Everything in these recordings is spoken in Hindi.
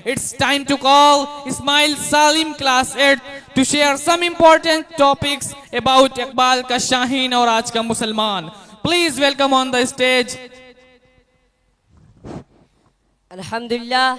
It's time to call Ismail Salim class 8 to share some important topics about Iqbal ka Shaheen और आज का मुसलमान. Please welcome on the stage. अल्हम्दुलिल्लाह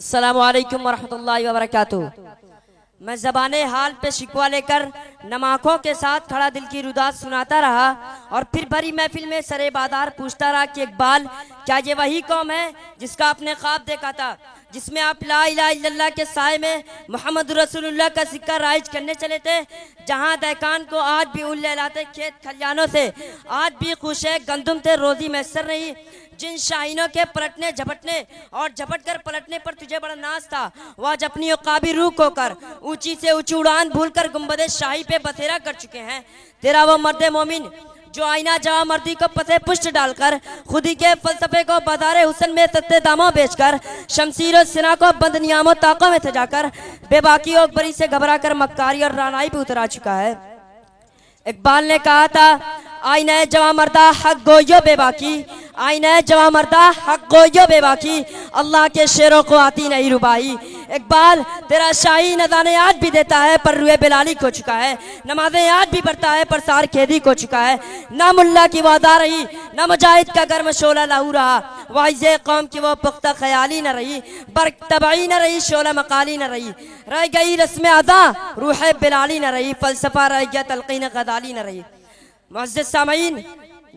अस्सलाम वालेकुम वरहमतुल्लाहि वबरकातुहू। मैं ज़बाने हाल पे शिकवा लेकर नमाखों के साथ खड़ा दिल की रुदात सुनाता रहा और फिर भरी महफिल में सरे बादार पूछता रहा कि इकबाल, क्या ये वही कौम है जिसका आपने ख्वाब देखा था, जिसमें आप ला इलाहा इल्लल्लाह के साए में मोहम्मद रसूलुल्लाह का सिक्का राइज करने चले थे, जहां दहकान को आज भी उल लहलाते खेत खलियानों से, आज भी खुश है गंदुम थे रोजी मैसर नहीं, जिन शाहीनों के पलटने झपटने और झपट कर पलटने पर तुझे बड़ा नाज था, वह आज अपनी औकाबी रूह होकर ऊंची से ऊंची उड़ान भूलकर गुंबदे शाही पे बसेरा कर चुके हैं। तेरा वो मर्द मोमिन जो आईना जवा मर्दी को पते पुष्ट डालकर खुदी के फलसफे को बाजारे हुसन में सस्ते दामों बेचकर शमशीर और सिना को बंद नियामों ताकों में सजाकर बेबाकी और बरी से घबरा कर मक्कारी और रानाई पे उतरा चुका है। इकबाल ने कहा था, आईना जवा मर्दा हक गोयो बेबाकी, आईना जवा मर्दा हक गोयो बेबाकी, अल्लाह के शेरों को आती नहीं रुबाई। इकबाल, तेरा शाही नदाने आज भी देता है पर रुए बिलाली हो चुका है, नमाजें आज भी पढ़ता है पर सार खेदी हो चुका है। ना मुल्ला की वादा रही, ना मुजाहिद का गर्म शोला लहू रहा, वाइज़े कौम की वो पुख्ता ख्याली न रही, बर्क तबाई न रही, शोला मकाली न रही, रह गई रस्म अदा रूह बिलाली न रही, फलसफा रह गया तलकीन गदाली न रही। मुअज़्ज़िज़ सामईन,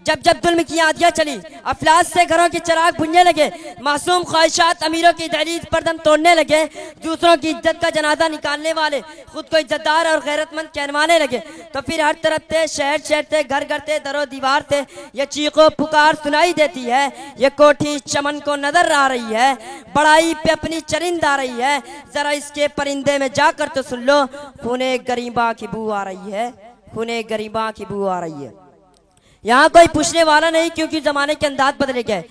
जब जब जुल्म की आंधियां चली, अफलास से घरों के चिराग बुझने लगे, मासूम ख्वाहिशात अमीरों की दहलीज पर दम तोड़ने लगे, दूसरों की इज्जत का जनाजा निकालने वाले खुद को इज्जतदार और गैरतमंद कहलवाने लगे, तो फिर हर तरफ थे, शहर शहर थे, घर घर थे, दरो दीवार थे, ये चीखो पुकार सुनाई देती है, ये कोठी चमन को नजर आ रही है, बड़ाई पे अपनी चरिंद आ रही है, जरा इसके परिंदे में जाकर तो सुन लो, खूने गरीबा की बू आ रही है, खूने गरीबा की बू आ रही है। यहाँ कोई पूछने वाला नहीं क्योंकि जमाने के अंदाज बदले गए।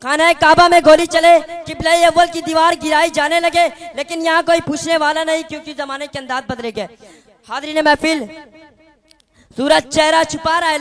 खाना काबा में गोली चले, किबला अव्वल की दीवार गिराई जाने लगे, लेकिन यहाँ कोई पूछने वाला नहीं क्योंकि जमाने के अंदाज बदले गए। हाज़रीन महफिल, सूरज चेहरा छुपा रहा है,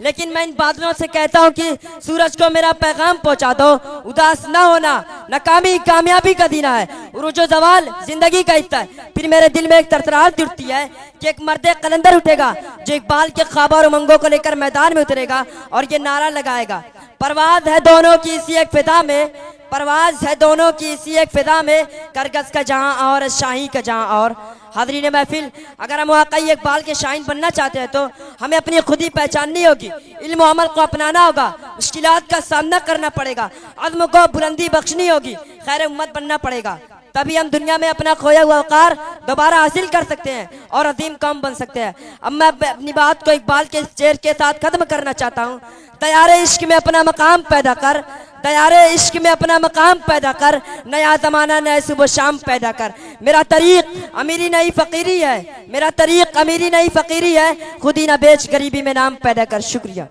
लेकिन मैं इन बादलों से कहता हूँ कि सूरज को मेरा पैगाम पहुँचा दो, उदास ना होना, नाकामी कामयाबी का दिन है, उरूजो जवाल जिंदगी का हिस्सा है। फिर मेरे दिल में एक तरतराहट जुड़ती है कि एक मर्द कलंदर उठेगा जो इकबाल के ख्वाब और उमंगों को लेकर मैदान में उतरेगा और ये नारा लगाएगा, परवाज है दोनों की इसी एक फिदा में, परवाज है दोनों की इसी एक फिदा में, करगस का जहां और शाही का जहां और। हाज़रीन महफिल, अगर हम वाकई इकबाल के शाहीन बनना चाहते हैं तो हमें अपनी खुद ही पहचाननी होगी, इल्म और अमल को अपनाना होगा, मुश्किलात का सामना करना पड़ेगा, अज़्म को बुलंदी बख्शनी होगी, खैर उम्मत बनना पड़ेगा, तभी हम दुनिया में अपना खोया हुआ वक़ार दोबारा हासिल कर सकते हैं और अजीम कौम बन सकते हैं। अब मैं अपनी बात को इकबाल के शेर के साथ खत्म करना चाहता हूँ। तैयारे इश्क में अपना मकाम पैदा कर, तैयारे इश्क में अपना मकाम पैदा कर, नया ज़माना नए सुबह शाम पैदा कर। मेरा तरीक़ अमीरी नहीं फ़कीरी है, मेरा तरीक़ अमीरी नहीं फ़कीरी है, खुदी ना बेच गरीबी में नाम पैदा कर। शुक्रिया।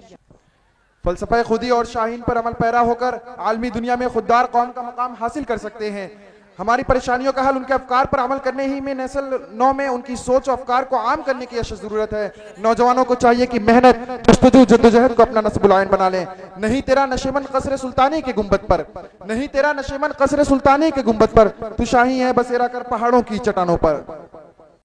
फलसफा खुदी और शाहीन पर अमल पैरा होकर आलमी दुनिया में खुददार कौम का मकाम हासिल कर सकते हैं। हमारी परेशानियों का हल उनके अफकार पर अमल करने ही में नस्ल नौ में उनकी सोच और अफकार को आम करने की अशद जरूरत है। नौजवानों को चाहिए कि मेहनत जस्तजू जद्दोजहद को अपना नस्बुल आइन बना लें। नहीं तेरा नशेमन कसरे सुल्तानी के गुंबद पर, नहीं तेरा नशेमन कसरे सुल्तानी के गुंबद पर, तू शाही है बसेरा कर पहाड़ों की चट्टानों पर।